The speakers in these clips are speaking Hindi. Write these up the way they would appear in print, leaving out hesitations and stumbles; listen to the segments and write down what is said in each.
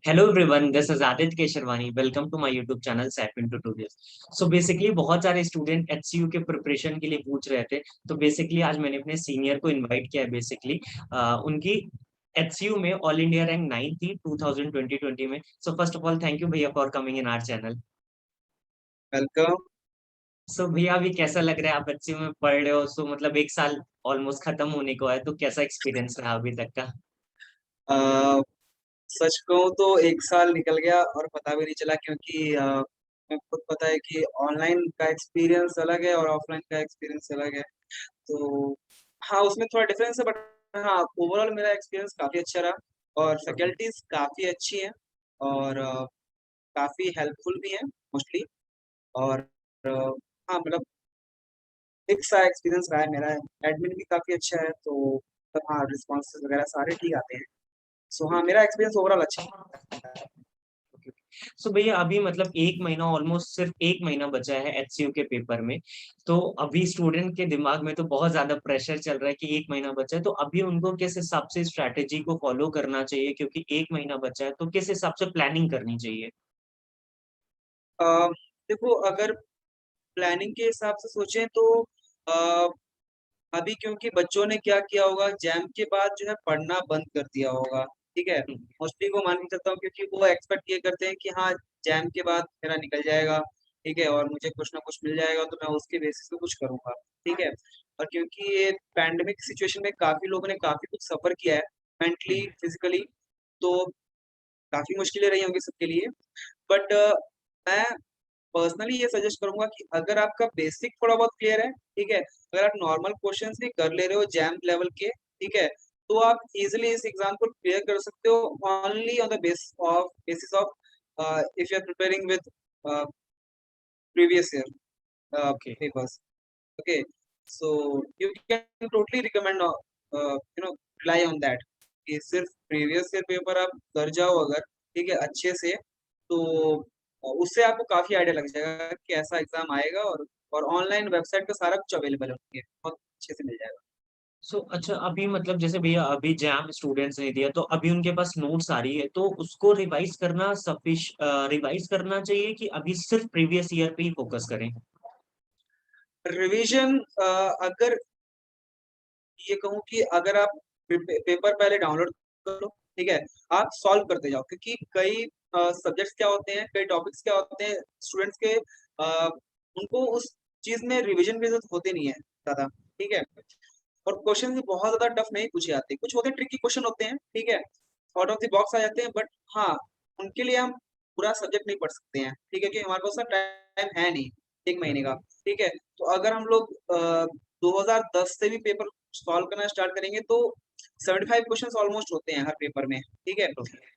Hello everyone, this is Aditya Kesharwani. Welcome to my YouTube channel सैपिन ट्यूटोरियल्स। सो बेसिकली बहुत सारे स्टूडेंट एचसीयू के प्रिपरेशन के लिए पूछ रहे थे। तो बेसिकली आज मैंने अपने सीनियर को इनवाइट किया है। बेसिकली उनकी एचसीयू में ऑल इंडिया रैंक 9 थी 2020 में। So first of all thank you भैया for coming in our channel. Welcome. So भैया अभी कैसा लग रहा है, आप एचसीयू में पढ़ रहे हो? सो मतलब एक साल ऑलमोस्ट खत्म होने को है, तो कैसा एक्सपीरियंस रहा अभी तक का? अ, सच कहूँ तो एक साल निकल गया और पता भी नहीं चला क्योंकि मैं खुद पता है कि ऑनलाइन का एक्सपीरियंस अलग है और ऑफलाइन का एक्सपीरियंस अलग है। तो हाँ, उसमें थोड़ा डिफरेंस है, बट हाँ, ओवरऑल मेरा एक्सपीरियंस काफ़ी अच्छा रहा और ओके। फैकल्टीज़ काफ़ी अच्छी हैं और काफ़ी हेल्पफुल भी हैं मोस्टली। और अ, हाँ, मतलब एक सा एक्सपीरियंस रहा है मेरा। एडमिन भी काफ़ी अच्छा है, तो मतलब हाँ, रिस्पॉन्सेज़ वगैरह सारे ठीक आते हैं। सो हाँ, मेरा एक्सपीरियंस ओवरऑल अच्छा है। ओके। सो भैया अभी मतलब एक महीना, ऑलमोस्ट सिर्फ एक महीना बचा है एचसीयू के पेपर में। तो अभी स्टूडेंट के दिमाग में तो बहुत ज्यादा प्रेशर चल रहा है कि एक महीना बचा है, तो अभी उनको किस हिसाब से स्ट्रैटेजी को फॉलो करना चाहिए? क्योंकि एक महीना बचा है, तो किस हिसाब से प्लानिंग करनी चाहिए? अ, देखो, अगर प्लानिंग के हिसाब से सोचें तो अ, अभी क्योंकि बच्चों ने क्या किया होगा, जैम के बाद जो है पढ़ना बंद कर दिया होगा। ठीक है, हम्म। मोस्टली को मान के चलता हूँ क्योंकि वो एक्सपेक्ट ये करते हैं कि हाँ, जैम के बाद मेरा निकल जाएगा। ठीक है, और मुझे कुछ ना कुछ मिल जाएगा तो मैं उसके बेसिस पे कुछ करूंगा। ठीक है, और क्योंकि ये पैंडेमिक सिचुएशन में काफी लोगों ने काफी कुछ सफर किया है, मेंटली, हम्म। फिजिकली, तो काफी मुश्किलें रही होंगी सबके लिए। बट मैं पर्सनली ये सजेस्ट करूंगा कि अगर आपका बेसिक थोड़ा बहुत क्लियर है, ठीक है, अगर आप नॉर्मल क्वेश्चंस भी कर ले रहे हो जैम लेवल के, ठीक है, तो आप इजीली इस एग्जाम को क्लियर कर सकते हो only on the basis of if you are preparing with previous year okay. papers. Okay, so you can totally recommend rely on that कि सिर्फ प्रीवियस ईयर पेपर आप कर जाओ अगर, ठीक है, अच्छे से, तो उससे आपको काफी आइडिया लग जाएगा कि ऐसा एग्जाम आएगा। और ऑनलाइन वेबसाइट पे सारा कुछ अवेलेबल है, बहुत अच्छे से मिल जाएगा। सो अच्छा, अभी मतलब जैसे भैया अभी जैम स्टूडेंट्स ने दिया, तो अभी उनके पास नोट्स आ रही है, तो उसको रिवाइज करना रिवाइज करना चाहिए कि अभी सिर्फ प्रीवियस ईयर पे ही फोकस करें? रिवीजन, अगर ये कहूँ कि अगर आप पेपर पहले डाउनलोड कर लो, ठीक है, आप सॉल्व करते जाओ क्योंकि कई सब्जेक्ट्स क्या होते हैं, कई टॉपिक्स क्या होते हैं, स्टूडेंट्स के उनको उस चीज में रिवीजन की जरूरत होती नहीं है ज्यादा। ठीक है, और क्वेश्चन भी बहुत ज्यादा टफ नहीं पूछे जाते, कुछ होते हैं ट्रिकी क्वेश्चन होते हैं, ठीक है, आउट ऑफ द बॉक्स आ जाते हैं, बट हाँ, उनके लिए हम पूरा सब्जेक्ट नहीं पढ़ सकते हैं, ठीक है, क्योंकि हमारे पास टाइम है नहीं एक महीने का। ठीक है, तो अगर हम लोग 2010 से भी पेपर सॉल्व करना स्टार्ट करेंगे तो 75 क्वेश्चंस ऑलमोस्ट होते हैं हर पेपर में। ठीक है,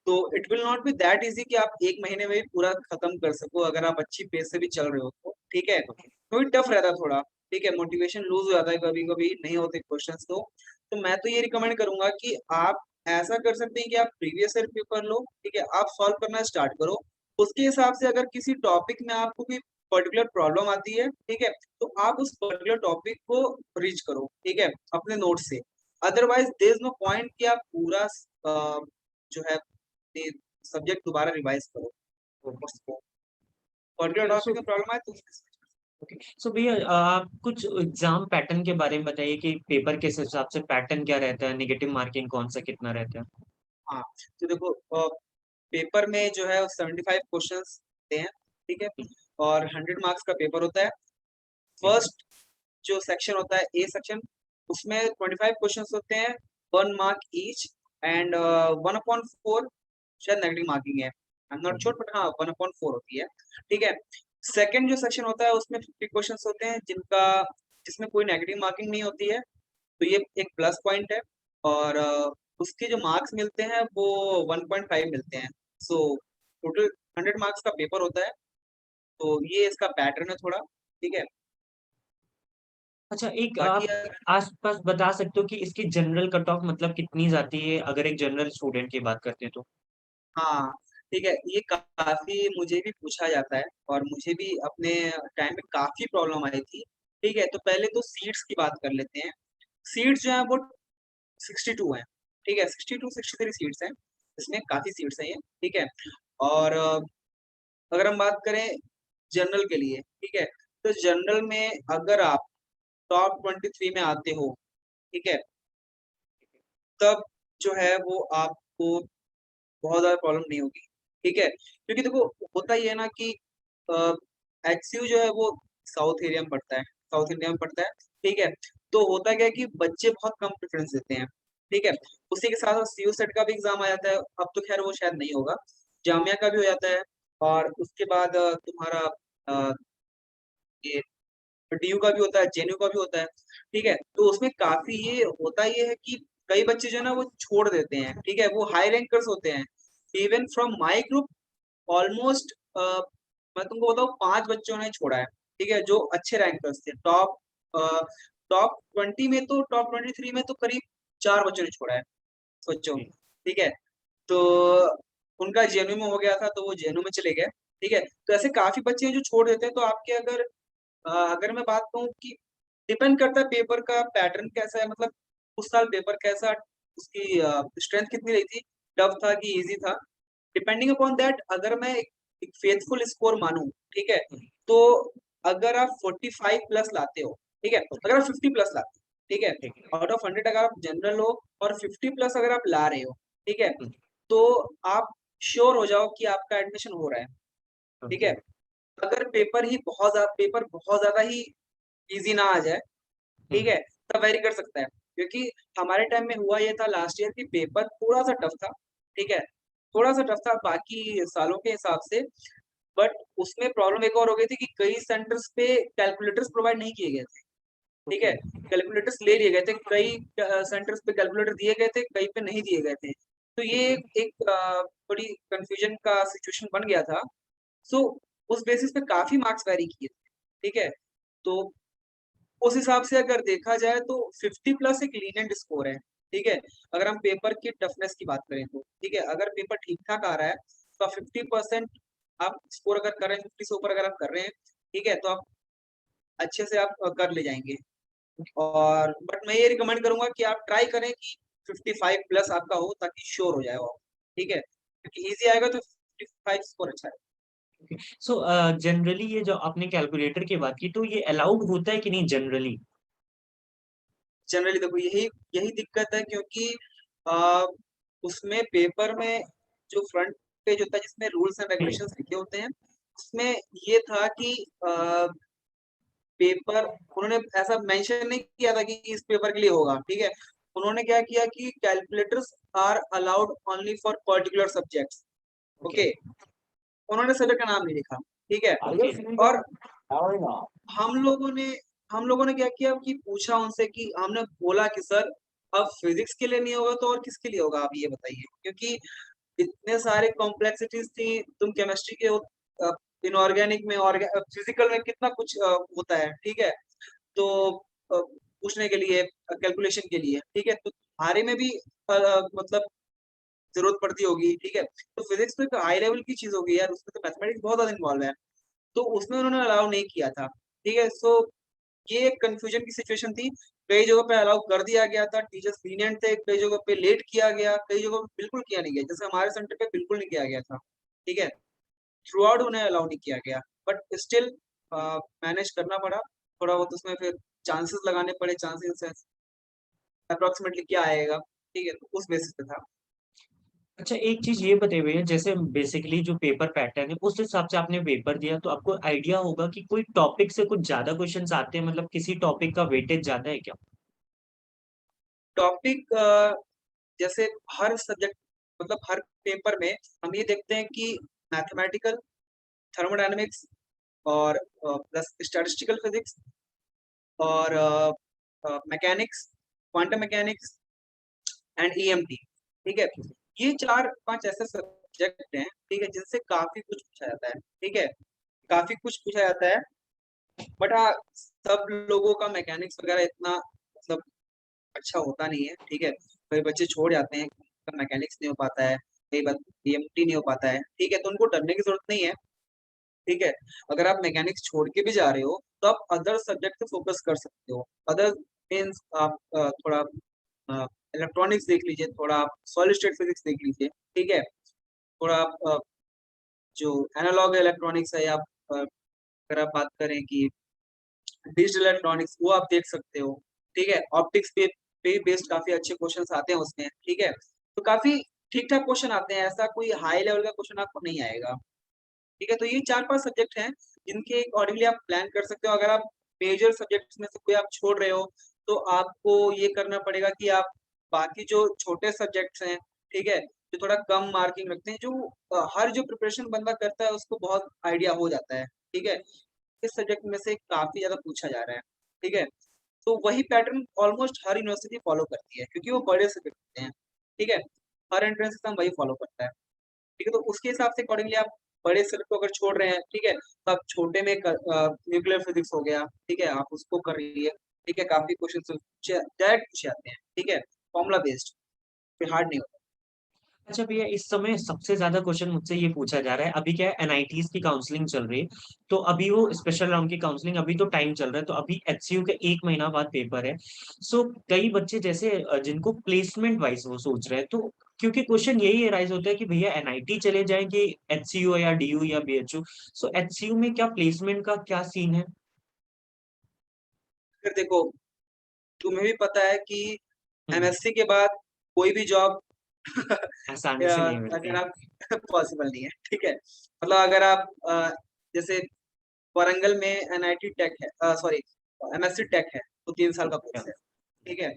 तो it will not be that easy कि आप एक महीने में भी पूरा खत्म कर सको अगर आप अच्छी पेस से भी चल रहे हो तो। ठीक है, तो भी टफ रहता है थोड़ा। ठीक है, मोटिवेशन लूज हो जाता है, कभी कभी नहीं होते क्वेश्चंस तो मैं तो ये रिकमेंड करूंगा कि आप ऐसा कर सकते हैं कि आप प्रीवियस ईयर पेपर लो, ठीक है, आप सॉल्व करना स्टार्ट करो। उसके हिसाब से अगर किसी टॉपिक में आपको कोई पर्टिकुलर प्रॉब्लम आती है, ठीक है, तो आप उस पर्टिकुलर टॉपिक को रीच करो, ठीक है, अपने नोट से। Otherwise there is no point कि आप पूरा जो है सब्जेक्ट दोबारा रिवाइज करो। उसको पर्टिकुलर ओके। टॉपिक में प्रॉब्लम आए तो ओके, सो भैया आप कुछ एग्जाम पैटर्न के बारे में बताइए कि पेपर किस हिसाब से पैटर्न क्या रहता है, नेगेटिव मार्किंग कौन सा कितना रहता है? हाँ, तो देखो, पेपर में जो है 75 क्वेश्चंस होते हैं, ठीक है, और 100 मार्क्स का पेपर होता है। ठीक। फर्स्ट जो सेक्शन होता है, ए सेक्शन, उसमें 25 क्वेश्चंस होते हैं, 1 मार्क ईच, एंड 1/4 शायद नेगेटिव मार्किंग है, I am not sure, but हाँ 1/4 होती है। ठीक है, सेकंड जो सेक्शन होता है उसमें 50 क्वेश्चंस होते हैं जिसमें कोई नेगेटिव मार्किंग नहीं होती है, तो ये एक प्लस पॉइंट है। और उसके जो मार्क्स मिलते हैं वो 1.5 मिलते हैं। सो टोटल 100 मार्क्स का पेपर होता है, तो ये इसका पैटर्न है थोड़ा। ठीक है, अच्छा, एक बाकी आप आसपास बता सकते हो कि इसकी जनरल कट ऑफ मतलब कितनी जाती है अगर एक जनरल स्टूडेंट की बात करते हैं तो? हाँ, ठीक है, ये काफी मुझे भी पूछा जाता है और मुझे भी अपने टाइम में काफी प्रॉब्लम आई थी। ठीक है, तो पहले तो सीट्स की बात कर लेते हैं। सीट्स जो है वो 62 है। ठीक है, 62 63 सीट्स हैं। इसमें काफी सीट्स हैं ये, ठीक है। और अगर हम बात करें जनरल के लिए, ठीक है, तो जनरल में अगर आप टॉप 23 में आते हो, ठीक है, तब जो है वो आपको बहुत ज़्यादा प्रॉब्लम नहीं होगी, ठीक है। क्योंकि देखो होता ये है ना कि एचसीयू जो है वो साउथ एरिया में पड़ता है, साउथ इंडिया में पड़ता है, ठीक है। तो होता क्या है कि बच्चे बहुत कम प्रेफ़रेंस देते हैं, ठीक है। उसी के साथ-साथ सीयू सेट का भी एग्ज़ाम आ जाता है, अब तो ख़ैर वो शायद नहीं होगा, जामिया का भी हो जाता है और उसके बाद तुम्हारा अ, ये डीयू का भी होता है, जेएनयू का भी होता है, ठीक है? तो उसमें काफ़ी ये होता ये है कि कई बच्चे जो है ना वो छोड़ देते हैं, ठीक है? वो हाई रैंकर्स होते हैं। Even from my group almost मैं तुमको बताऊँ 5 बच्चों ने छोड़ा है, ठीक है? जो अच्छे रैंकर्स थे। टॉप 20 में तो टॉप 23 में तो करीब 4 बच्चों ने छोड़ा है, सोचो, जी, ठीक है? तो उनका जेएनयू में हो गया था, तो वो जेएनयू में चले गए, ठीक है? तो ऐसे काफ़ी बच्चे हैं जो छोड़ देते हैं, तो आपके अगर मैं बात कहूँ कि डिपेंड करता है पेपर का पैटर्न कैसा है, मतलब उस साल पेपर कैसा, उसकी स्ट्रेंथ कितनी रही थी, टफ था कि ईज़ी था। डिपेंडिंग अपॉन दैट अगर मैं एक फेथफुल स्कोर मानूँ, ठीक है? जी, तो अगर आप 45 प्लस लाते हो, ठीक है? ओके, अगर आप 50 प्लस लाते हो, ठीक है? ठीक है। आउट ऑफ 100 अगर आप जनरल हो और 50 प्लस अगर आप ला रहे हो, ठीक है? हुँ, तो आप श्योर हो जाओ कि आपका एडमिशन हो रहा है, ठीक ओके, है? अगर पेपर बहुत ज़्यादा ही ईज़ी ना आ जाए, ठीक हुँ, है? तब वेरी कर सकता है, क्योंकि हमारे टाइम में हुआ ये था लास्ट ईयर कि पेपर थोड़ा-सा टफ था, ठीक है? थोड़ा-सा टफ था बाकी सालों के हिसाब से, बट उसमें प्रॉब्लम एक और हो गई थी कि कई सेंटर्स पे कैलकुलेटर्स प्रोवाइड नहीं किए गए थे, ठीक ओके, है? कैलकुलेटर्स ले लिए गए थे, कई सेंटर्स पे कैलकुलेटर दिए गए थे, कई पे नहीं दिए गए थे। तो ये ओके, एक बड़ी कन्फ्यूजन का सिचुएशन बन गया था। सो उस बेसिस पे काफ़ी मार्क्स वैरी किए थे, ठीक है? तो उस हिसाब से अगर देखा जाए तो 50 प्लस एक लीनिएंट स्कोर है, ठीक है? अगर हम पेपर की टफनेस की बात करें तो, ठीक है? अगर पेपर ठीक-ठाक आ रहा है, तो आप 50% आप स्कोर अगर कर रहे हैं, 50 से ऊपर अगर आप कर रहे हैं, ठीक है? तो आप अच्छे से आप कर ले जाएँगे। और बट मैं ये रिकमेंड करूँगा कि आप ट्राई करें कि 55 प्लस आपका हो ताकि श्योर हो जाए वो, ठीक है? क्योंकि ईज़ी आएगा तो 55 स्कोर अच्छा है। ओके। सो जनरली ये जो आपने कैलकुलेटर की बात की, तो ये अलाउड होता है कि नहीं जनरली? जनरली देखो यही यही दिक्कत है क्योंकि अ, उसमें पेपर में जो फ्रंट पेज होता है जिसमें रूल्स एंड जी, रेगुलेशंस लिखे होते हैं, उसमें ये था कि पेपर उन्होंने ऐसा मेंशन नहीं किया था कि इस पेपर के लिए होगा, ठीक है? उन्होंने क्या किया कि calculators are allowed only for particular subjects, okay, okay? उन्होंने सब्जेक्ट का नाम नहीं लिखा, ठीक है? ओके, और हम लोगों ने हम लोगों ने क्या किया कि पूछा उनसे कि हमने बोला कि सर अब फिजिक्स के लिए नहीं होगा तो और किसके लिए होगा आप ये बताइए? क्योंकि इतने सारे कॉम्प्लेक्सिटीज़ थी, तुम केमिस्ट्री के हो इनऑर्गेनिक में फिजिकल में कितना कुछ होता है, ठीक है? तो पूछने के लिए कैलकुलेशन के लिए, ठीक है? तो तुम्हारे में भी मतलब ज़रूरत पड़ती होगी, ठीक है? तो फिजिक्स तो एक हाई लेवल की चीज़ हो गई यार, उसमें तो मैथमेटिक्स बहुत ज़्यादा इन्वॉल्व है। तो उसमें उन्होंने अलाउ नहीं किया था, ठीक है? सो ये एक कन्फ्यूजन की सिचुएशन थी। कई जगहों पे अलाउ कर दिया गया था, टीचर्स लीनिएंट थे, कई जगहों पे लेट किया गया, कई जगहों पे बिल्कुल किया नहीं गया। जैसे हमारे सेंटर पे बिल्कुल नहीं किया गया था, ठीक है? थ्रू आउट उन्हें अलाउ नहीं किया गया, बट स्टिल मैनेज करना पड़ा। थोड़ा बहुत उसमें फिर चांसेस लगाने पड़े, चांसेस इन सेंस अप्रॉक्सिमेटली क्या आएगा, ठीक है? तो उस बेसिस पे था। अच्छा एक चीज़ ये बताइए भैया जैसे बेसिकली जो पेपर पैटर्न है उस हिसाब से आपने पेपर दिया तो आपको आइडिया होगा कि कोई टॉपिक से कुछ ज़्यादा क्वेश्चन्स आते हैं मतलब किसी टॉपिक का वेटेज ज़्यादा है क्या? टॉपिक जैसे हर सब्जेक्ट मतलब हर पेपर में हम ये देखते हैं कि मैथमेटिकल, थर्मोडायनामिक्स और प्लस स्टैटिस्टिकल फिजिक्स और mechanics, quantum mechanics and EMT, ठीक है? ये 4-5 ऐसे सब्जेक्ट हैं, ठीक है? जिनसे काफ़ी कुछ पूछा जाता है, ठीक है? काफ़ी कुछ पूछा जाता है, बट हाँ, सब लोगों का मैकेनिक्स वगैरह इतना मतलब अच्छा होता नहीं है, ठीक है? कई बच्चे छोड़ जाते हैं, उनका मैकेनिक्स नहीं हो पाता है, कई बार ईएमटी नहीं हो पाता है, ठीक है? तो उनको डरने की ज़रूरत नहीं है, ठीक है? अगर आप मैकेनिक्स छोड़ के भी जा रहे हो, तो आप अदर सब्जेक्ट पे फ़ोकस कर सकते हो। अदर मीन्स आप थोड़ा इलेक्ट्रॉनिक्स देख लीजिए, थोड़ा आप सॉलिड स्टेट फिजिक्स देख लीजिए, ठीक है। थोड़ा आप जो एनालॉग इलेक्ट्रॉनिक्स है, या अगर आप बात करें कि डिजिटल इलेक्ट्रॉनिक्स, वो आप देख सकते हो, ठीक है। ऑप्टिक्स पे बेस्ड काफी अच्छे क्वेश्चंस आते हैं उसमें, ठीक है। तो काफी ठीक ठाक क्वेश्चन आते हैं, ऐसा कोई हाई लेवल का क्वेश्चन आपको नहीं आएगा, ठीक है। तो ये 4-5 सब्जेक्ट हैं जिनके अकॉर्डिंगली आप प्लान कर सकते हो। अगर आप मेजर सब्जेक्ट्स में से कोई आप छोड़ रहे हो, तो आपको ये करना पड़ेगा कि आप बाकी जो छोटे सब्जेक्ट्स हैं, ठीक है, जो थोड़ा कम मार्किंग रखते हैं, जो हर जो प्रिपरेशन बंदा करता है उसको बहुत आइडिया हो जाता है, ठीक है। इस सब्जेक्ट में से काफी ज्यादा पूछा जा रहा है, ठीक है। तो वही पैटर्न ऑलमोस्ट हर यूनिवर्सिटी फॉलो करती है, क्योंकि वो बड़े सब्जेक्ट होते हैं, ठीक है। हर एंट्रेंस एग्जाम वही फॉलो करता है, ठीक है। तो उसके हिसाब से अकॉर्डिंगली आप बड़े सब्जेक्ट को अगर छोड़ रहे हैं, ठीक है, तो आप छोटे में न्यूक्लियर फिजिक्स हो गया, ठीक है, आप उसको कर रही है, ठीक है। काफी क्वेश्चन डायरेक्ट पूछे जाते हैं, ठीक है, फॉर्मूला बेस्ड, फिर हार्ड नहीं होता। अच्छा भैया, इस समय सबसे ज़्यादा क्वेश्चन मुझसे ये पूछा जा रहा है, अभी क्या है एनआईटीज़ की काउंसलिंग चल रही है, तो अभी वो स्पेशल राउंड की काउंसलिंग, अभी तो टाइम चल रहा है, तो अभी एचसीयू के 1 महीना बाद पेपर है। सो कई बच्चे जैसे जिनको प्लेसमेंट वाइज़ वो सोच रहे हैं, तो क्योंकि क्वेश्चन यही राइज़ होता है कि भैया एनआईटी चले जाएँ कि एचसीयू या डीयू या बीएचयू। सो एचसीयू में क्या प्लेसमेंट का क्या सीन है? फिर देखो, तुम्हें भी पता है कि हुँ, एमएससी के बाद कोई भी जॉब आसानी से नहीं मिलते अगर हैं। आप पॉसिबल नहीं है, ठीक है। मतलब अगर आप जैसे वारंगल में एनआईटी टेक है, सॉरी एमएससी टेक है, तो 3 साल का क्या? कोर्स है, ठीक है।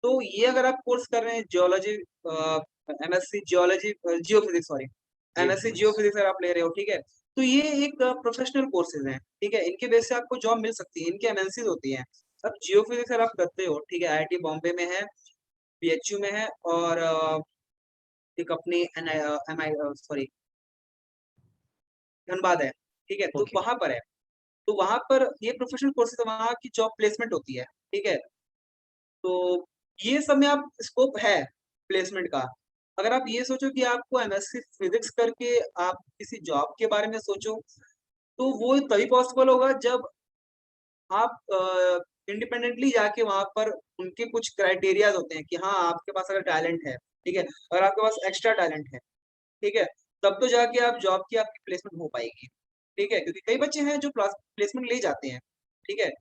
तो ये अगर आप कोर्स कर रहे हैं जियोलॉजी, एमएससी जियोलॉजी, जियो फिजिक्स, सॉरी, जी, एमएससी जियो फिजिक्स अगर आप ले रहे हो, ठीक है, तो ये एक प्रोफेशनल कोर्सेज हैं, ठीक है। इनके बेस से आपको जॉब मिल सकती है, इनकी एमएनसीज होती हैं। अब जियो फिजिक्स अगर आप करते हो, ठीक है, आईआईटी बॉम्बे में है, बीएचयू में है, और एक अपनी एम आई, सॉरी, धनबाद है, ठीक है, तो ओके, वहां पर है। तो वहां पर ये प्रोफेशनल कोर्सेज, वहां की जॉब प्लेसमेंट होती है, ठीक है। तो ये सब में आप स्कोप है प्लेसमेंट का। अगर आप ये सोचो कि आपको एमएससी फिजिक्स करके आप किसी जॉब के बारे में सोचो, तो वो तभी पॉसिबल होगा जब आप इंडिपेंडेंटली जाके वहां पर उनके कुछ क्राइटेरियाज होते हैं कि हाँ, आपके पास अगर टैलेंट है, ठीक है, अगर आपके पास एक्स्ट्रा टैलेंट है, ठीक है, तब तो जाके आप जॉब की आपकी प्लेसमेंट हो पाएगी, ठीक है। क्योंकि कई बच्चे हैं जो प्लेसमेंट ले जाते हैं, ठीक है।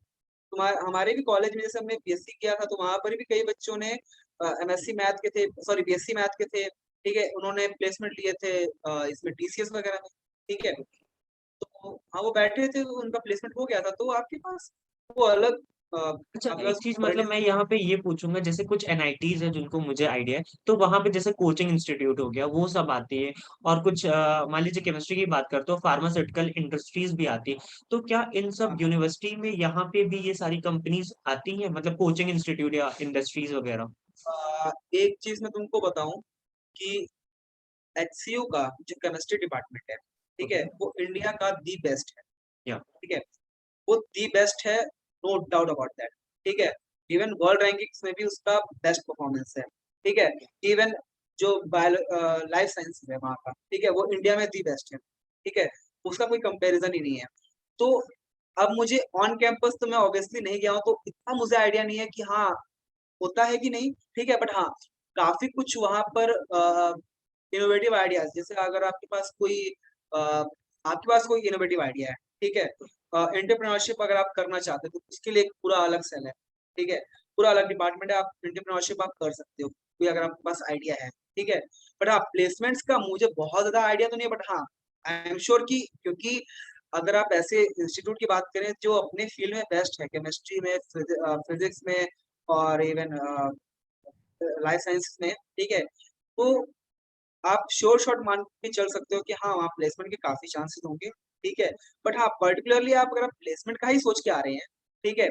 हमारे भी कॉलेज में जैसे हमने बीएससी किया था, तो वहां पर भी कई बच्चों ने एमएससी मैथ के थे, सॉरी बीएससी मैथ के थे, ठीक है, उन्होंने प्लेसमेंट लिए थे इसमें टीसीएस वगैरह में, ठीक है। तो हाँ, वो बैठे थे, तो उनका प्लेसमेंट हो गया था। तो आपके पास वो अलग अच्छा आपके एक पास चीज़ मतलब वैरायटीज मैं नहीं है। यहाँ पे ये पूछूँगा, जैसे कुछ एनआईटीज़ हैं जिनको मुझे आइडिया है, तो वहाँ पे जैसे कोचिंग इंस्टीट्यूट हो गया, वो सब आती है और कुछ मान लीजिए केमिस्ट्री की बात करते हो, फार्मास्यूटिकल इंडस्ट्रीज़ भी आती है। तो क्या इन सब हाँ, यूनिवर्सिटी में यहाँ पे भी ये सारी कंपनीज़ आती हैं, मतलब कोचिंग इंस्टीट्यूट या इंडस्ट्रीज़ वगैरह? एक चीज मैं तुमको बताऊं कि एचसीयू का जो केमिस्ट्री डिपार्टमेंट है, ठीक है, ओके, वो इंडिया का दी बेस्ट है, या ठीक है। वो दी बेस्ट है, नो डाउट अबाउट दैट, ठीक है। इवन वर्ल्ड रैंकिंग्स में भी उसका बेस्ट परफॉर्मेंस है, ठीक है। इवन जो लाइफ साइंसेज है वहाँ का, ठीक है, वो इंडिया में दी बेस्ट है, ठीक है। उसका कोई कंपैरिजन ही नहीं है। तो अब मुझे ऑन कैंपस तो मैं ऑब्वियसली नहीं गया हूँ, तो इतना मुझे आइडिया नहीं है कि हाँ, होता है कि नहीं, ठीक है। बट हाँ, काफी कुछ वहां पर इनोवेटिव आइडियाज, जैसे अगर आपके पास कोई इनोवेटिव आइडिया है, ठीक है, एंटरप्रेन्योरशिप अगर आप करना चाहते हो, तो उसके लिए एक पूरा अलग सेल है, ठीक है, पूरा अलग डिपार्टमेंट है। आप एंटरप्रेन्योरशिप आप कर सकते हो, कोई अगर आपके पास आइडिया है, ठीक है। बट हाँ, प्लेसमेंट्स का मुझे बहुत ज्यादा आइडिया तो नहीं है, बट हाँ, आई एम श्योर कि, क्योंकि अगर आप ऐसे इंस्टीट्यूट की बात करें जो अपने फील्ड में बेस्ट है, केमिस्ट्री में, फिजिक्स में, और इवन लाइफ साइंस में, ठीक है, तो आप श्योर शॉट मान के चल सकते हो कि हाँ, वहाँ प्लेसमेंट के काफी चांसेस होंगे, ठीक है। बट हाँ, पर्टिकुलरली आप अगर प्लेसमेंट का ही सोच के आ रहे हैं, ठीक है,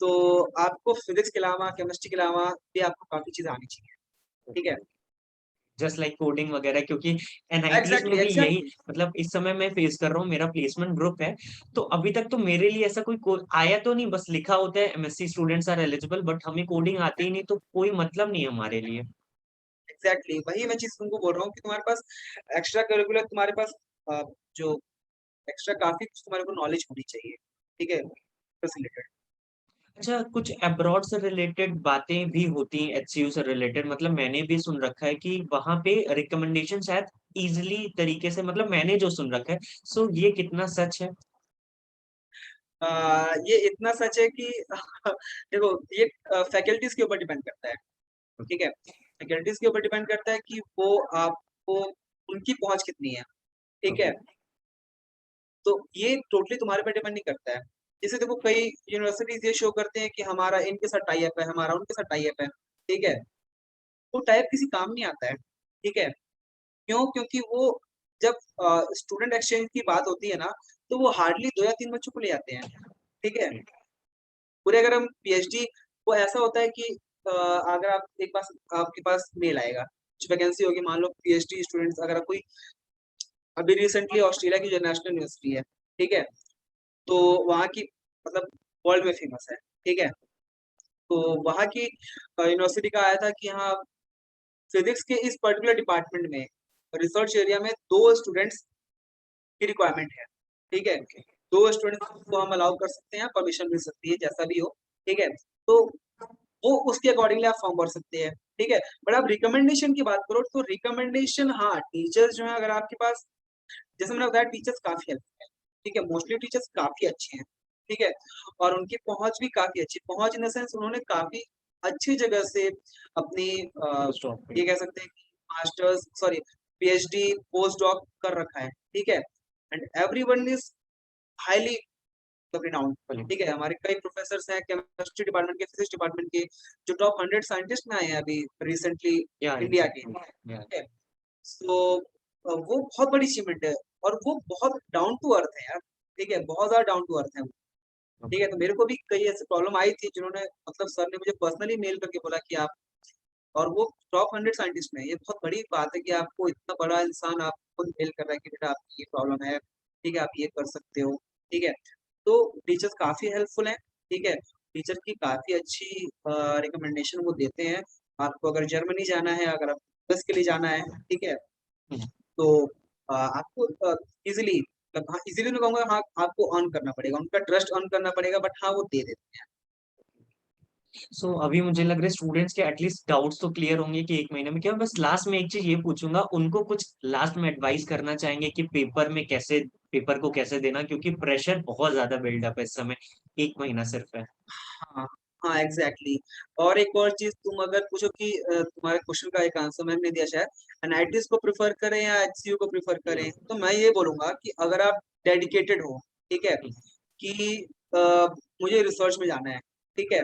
तो आपको फिजिक्स के अलावा, केमिस्ट्री के अलावा भी आपको काफी चीजें आनी चाहिए, ठीक है। जस्ट लाइक कोडिंग वगैरह, क्योंकि एनआईटीज़ में एग्जैक्टली, भी यही एग्जैक्टली। मतलब इस समय मैं फेस कर रहा हूँ, मेरा प्लेसमेंट ग्रुप है, तो अभी तक तो मेरे लिए ऐसा कोई आया तो नहीं, बस लिखा होता है MSc students are eligible, but हमें कोडिंग आती ही नहीं, तो कोई मतलब नहीं है हमारे लिए। एग्जैक्टली वही मैं चीज तुमको बोल रहा हूँ कि तुम्हारे पास एक्स्ट्रा करिकुलर, तुम्हारे पास जो एक्स्ट्रा काफी कुछ तुम्हारे को नॉलेज होनी चाहिए, ठीक है, रिलेटेड। अच्छा, कुछ अब्रॉड से रिलेटेड बातें भी होती हैं एचसीयू से रिलेटेड, मतलब मैंने भी सुन रखा है कि वहाँ पे रिकमेंडेशन शायद ईज़िली तरीके से, मतलब मैंने जो सुन रखा है, सो ये कितना सच है? ये इतना सच है कि देखो ये फैकल्टीज के ऊपर डिपेंड करता है, ठीक है। फैकल्टीज के ऊपर डिपेंड करता है कि वो आपको उनकी पहुंच कितनी है, ठीक है। ओके, तो ये टोटली तुम्हारे पे डिपेंड नहीं करता है। जैसे देखो कई यूनिवर्सिटीज ये शो करते हैं कि हमारा इनके साथ टाई अप है, हमारा उनके साथ टाई अप है, ठीक है। वो टाई अप किसी काम नहीं आता है, ठीक है। क्यों? क्योंकि वो जब स्टूडेंट एक्सचेंज की बात होती है ना, तो वो हार्डली 2 या 3 बच्चों को ले आते हैं, ठीक है। पूरे अगर हम पीएचडी, वो ऐसा होता है कि अगर आप एक पास आपके पास मेल आएगा, कुछ वैकेंसी होगी, मान लो पीएचडी स्टूडेंट्स, अगर कोई अभी रिसेंटली ऑस्ट्रेलिया की जो नेशनल यूनिवर्सिटी है, ठीक है, तो वहाँ की मतलब वर्ल्ड में फेमस है, ठीक है। तो वहाँ की यूनिवर्सिटी का आया था कि हाँ, फिजिक्स के इस पर्टिकुलर डिपार्टमेंट में रिसर्च एरिया में 2 स्टूडेंट्स की रिक्वायरमेंट है, ठीक है। ओके। 2 स्टूडेंट्स को हम अलाउ कर सकते हैं, परमिशन मिल सकती है, जैसा भी हो, ठीक है। तो वो उसके अकॉर्डिंगली आप फॉर्म भर सकते हैं, ठीक है। बट आप रिकमेंडेशन की बात करो तो रिकमेंडेशन, हाँ, टीचर्स जो है अगर आपके पास, जैसे मैंने बताया टीचर्स काफ़ी हेल्पफुल हैं, ठीक है, मोस्टली टीचर्स काफ़ी अच्छे हैं, ठीक है, और उनकी पहुँच भी काफ़ी अच्छी, पहुँच इन द सेंस उन्होंने काफ़ी अच्छी जगह से अपनी पोस्ट ऑफ पे। ये कह सकते हैं कि masters sorry PhD, post doc कर रखा है, ठीक है, and everyone is highly renowned, बिल्कुल। ठीक है। हमारे कई प्रोफेसर्स हैं केमिस्ट्री डिपार्टमेंट के, फिजिक्स डिपार्टमेंट के, जो टॉप 100 साइंटिस्ट में आए हैं अभी रिसेंटली या इंडिया के, एग्ज़ैक्टली, या ठीक है। सो वो बहुत बड़ी अचीवमेंट है और वो बहुत डाउन टू अर्थ है यार, ठीक है, बहुत ज़्यादा डाउन टू अर्थ है वो, ठीक है। ओके। तो मेरे को भी कई ऐसी प्रॉब्लम आई थी जिन्होंने मतलब सर ने मुझे पर्सनली मेल करके बोला कि आप, और वो टॉप 100 साइंटिस्ट में है। ये बहुत बड़ी बात है कि आपको इतना बड़ा इंसान आपको मेल कर रहा है कि बेटा आपकी ये प्रॉब्लम है, ठीक है, आप ये कर सकते हो, ठीक है। तो टीचर्स काफ़ी हेल्पफुल हैं, ठीक है। टीचर की काफ़ी अच्छी रिकमेंडेशन वो देते हैं। आपको अगर जर्मनी जाना है, अगर आप बस के लिए जाना है, ठीक है, हुँ। तो आपको ईज़िली मतलब हाँ, ईज़िली नहीं कहूँगा, हाँ, आपको अर्न करना पड़ेगा, उनका ट्रस्ट अर्न करना पड़ेगा, बट हाँ, वो दे देते हैं। सो अभी मुझे लग रहा है स्टूडेंट्स के एटलीस्ट डाउट्स तो क्लियर होंगे कि 1 महीने में क्या, बस लास्ट में एक चीज़ ये पूछूँगा, उनको कुछ लास्ट में एडवाइस करना चाहेंगे कि पेपर को कैसे देना, क्योंकि प्रेशर बहुत ज़्यादा बिल्डअप है इस समय, 1 महीना सिर्फ है। हाँ, हाँ, एग्ज़ैक्टली। और एक और चीज़ तुम अगर पूछो कि तुम्हारे क्वेश्चन का एक आंसर मैंने दिया शायद, एनआईटीज़ को प्रेफ़र करें या एचसीयू को प्रेफ़र करें? तो मैं ये बोलूँगा कि अगर आप डेडिकेटेड हो, ठीक है, हुँ, कि अ, मुझे रिसर्च में जाना है, ठीक है,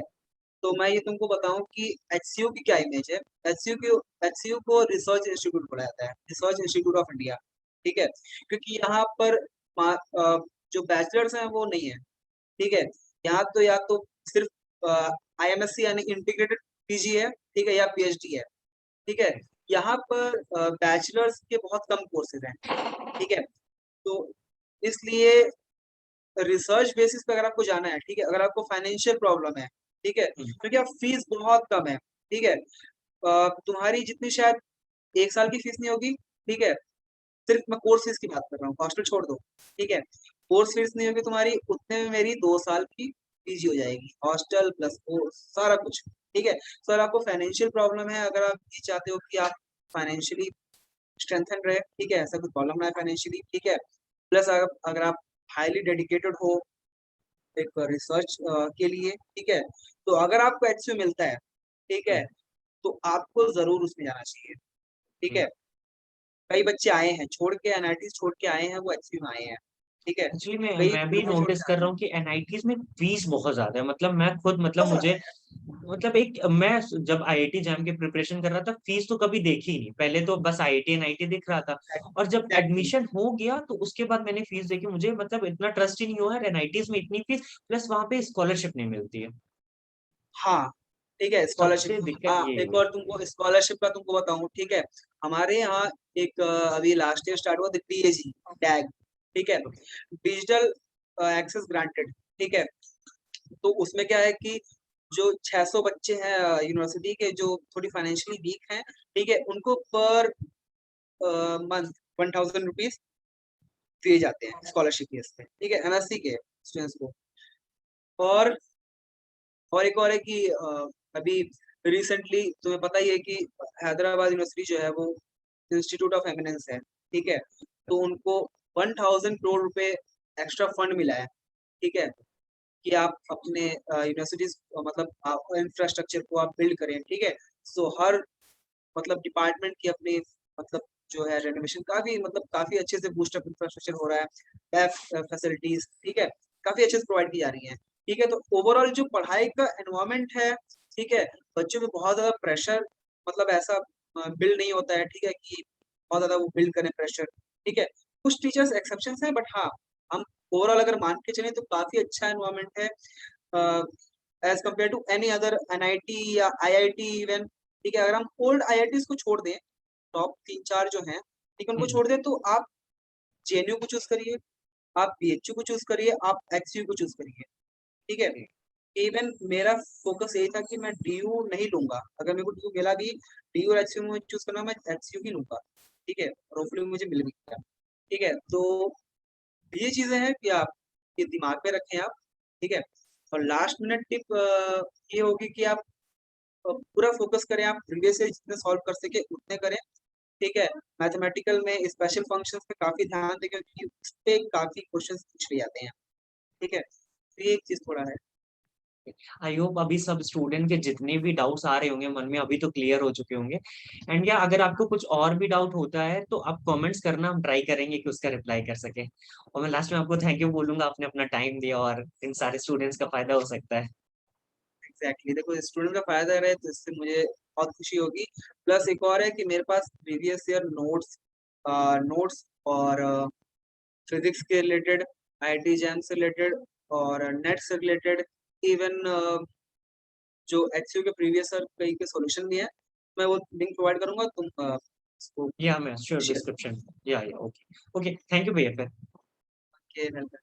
तो मैं ये तुमको बताऊँ कि एचसीयू की क्या इमेज है। एचसीयू को रिसर्च इंस्टीट्यूट बोला जाता है, रिसर्च इंस्टीट्यूट ऑफ इंडिया, ठीक है? क्योंकि यहाँ पर जो बैचलर्स हैं वो नहीं है, ठीक है? यहाँ तो या तो सिर्फ़ आईएमएससी यानी इंटीग्रेटेड पीजी है, ठीक है? या पीएचडी है, ठीक है? यहाँ पर बैचलर्स के बहुत कम कोर्सेज़ हैं, ठीक है? तो इसलिए रिसर्च बेसिस पे अगर आपको जाना है, ठीक है? अगर आपको फाइनेंशियल प्रॉब्लम है, ठीक है? हुँ, क्योंकि अब फीस बहुत कम है, ठीक है? तुम्हारी जितनी शायद 1 साल की फीस नहीं होगी, ठीक है? सिर्फ मैं कोर्स फीस की बात कर रहा हूँ, हॉस्टल छोड़ दो, ठीक है? कोर्स फीस नहीं होगी तुम्हारी, उतने में मेरी 2 साल की पीजी हो जाएगी, हॉस्टल प्लस कोर्स सारा कुछ, ठीक है? सर आपको फाइनेंशियल प्रॉब्लम है, अगर आप ये चाहते हो कि आप फाइनेंशियली स्ट्रेंथन रहे, ठीक है? ऐसा कोई प्रॉब्लम ना है फाइनेंशियली, ठीक है? प्लस अगर आप हाइली डेडिकेटेड हो एक रिसर्च के लिए, ठीक है? तो अगर आपको एचयू मिलता है, ठीक है? हुँ, तो आपको ज़रूर उसमें जाना चाहिए, ठीक हुँ। है? कई बच्चे आए हैं, छोड़ के एनआईटीज़ छोड़ के आए हैं, वो एचयू में आए हैं, ठीक है? एक्चुअली कई मैं भी पीजी छोड़ नोटिस के कर आए रहा हैं, हूँ कि एनआईटीज़ में फीस बहुत ज़्यादा है। मतलब मैं खुद, मतलब बहुत ज़्यादा मुझे, है यार। मतलब एक मैं जब आईआईटी जैम की प्रिपरेशन कर रहा था, फीस तो कभी देखी ही नहीं। पहले तो बस आईआईटी एनआईटी दिख रहा था, और जब एग्ज़ैक्टली। एडमिशन हो गया तो उसके बाद मैंने फीस देखी, मुझे मतलब इतना ट्रस्ट ही नहीं हुआ यार, एनआईटीज़ में इतनी फीस, प्लस वहाँ पे स्कॉलरशिप नहीं मिलती है। हाँ, ठीक है, स्कॉलरशिप। सबसे दिक्कत हाँ, ये एक है। और तुमको स्कॉलरशिप का तुमको बताऊँ, ठीक है? हमारे यहाँ एक अभी लास्ट ईयर स्टार्ट हुआ था डीएजी, टैग, ठीक है? ओके, डिजिटल एक्सेस ग्रांटेड, ठीक है? तो उसमें क्या है कि जो 600 बच्चे हैं यूनिवर्सिटी के जो थोड़ी फाइनेंशियली वीक हैं, ठीक है? उनको पर मंथ ₹1000 दिए जाते हैं स्कॉलरशिप बेस पे, ठीक है? एमएससी के स्टूडेंट्स को। और और एक और है कि अभी रिसेंटली तुम्हें पता ही है कि हैदराबाद यूनिवर्सिटी जो है वो इंस्टीट्यूट ऑफ एमिनेंस है, ठीक है? तो उनको 1000 करोड़ रुपए एक्स्ट्रा फंड मिला है, ठीक है? कि आप अपने यूनिवर्सिटीज़ मतलब इंफ्रास्ट्रक्चर को आप बिल्ड करें, ठीक है? सो हर मतलब डिपार्टमेंट की अपनी मतलब जो है रेनोवेशन काफ़ी मतलब काफ़ी अच्छे से बूस्ट अप इंफ्रास्ट्रक्चर हो रहा है, लैब फैसिलिटीज़, ठीक है? काफ़ी अच्छे से प्रोवाइड की जा रही हैं, ठीक है? तो ओवरऑल जो पढ़ाई का एनवायरनमेंट है, ठीक है? बच्चों में बहुत ज़्यादा प्रेशर मतलब ऐसा बिल्ड नहीं होता है, ठीक है? कि बहुत ज़्यादा वो बिल्ड करें प्रेशर, ठीक है? कुछ टीचर्स एक्सेप्शंस हैं बट हाँ, हम ओवरऑल अगर मान के चलें तो काफ़ी अच्छा एनवायरनमेंट है as compare to any other NIT या आईआईटी इवन, ठीक है? अगर हम ओल्ड आईआईटीज़ को छोड़ दें, टॉप 3-4 जो हैं, ठीक है? उनको हम्म, छोड़ दें तो आप जेएनयू को चूज़ करिए, आप बीएचयू को चूज़ करिए, आप एक्सयू को चूज़ करिए, ठीक है? इवन मेरा फ़ोकस यही था कि मैं डीयू नहीं लूँगा, अगर मेरे को डीयू मिला भी, डीयू और एक्सयू में चूज़ करना मैं एक्सयू ही लूँगा, ठीक है? और होपफुली मुझे मिल भी गया, ठीक है? तो ये चीज़ें हैं कि आप ये दिमाग में रखें आप, ठीक है? और लास्ट मिनट टिप ये होगी कि आप पूरा फ़ोकस करें, आप प्रीवियस ईयर जितने सॉल्व कर सकें उतने करें, ठीक है? मैथमेटिकल में स्पेशल फंक्शंस पे काफ़ी ध्यान दें क्योंकि उसपे काफ़ी क्वेश्चंस पूछ लिए जाते हैं, ठीक है? तो ये एक चीज़ थोड़ा है। आई होप अभी सब स्टूडेंट के जितने भी डाउट्स आ रहे होंगे मन में अभी तो क्लियर हो चुके होंगे। एंड या अगर आपको कुछ और भी डाउट होता है तो आप कमेंट्स करना, हम ट्राई करेंगे कि उसका रिप्लाई कर सके। और मैं लास्ट में आपको थैंक यू बोलूंगा, आपने अपना टाइम दिया और इन सारे स्टूडेंट्स का फायदा हो सकता है। एग्ज़ैक्टली देखो स्टूडेंट का फ़ायदा रहे तो इससे मुझे बहुत खुशी होगी। प्लस एक और है कि मेरे पास प्रीवियस ईयर नोट्स और फिज़िक्स के रिलेटेड, आईआईटी जैम से रिलेटेड और नेट से रिलेटेड इवन जो एचसीयू के प्रीवियस ईयर कई के सॉल्यूशन भी हैं, मैं वो लिंक प्रोवाइड करूँगा तुम उसको या मैं श्योर शेयर डिस्क्रिप्शन। या ओके ओके, थैंक यू भैया फिर। करके हेल्प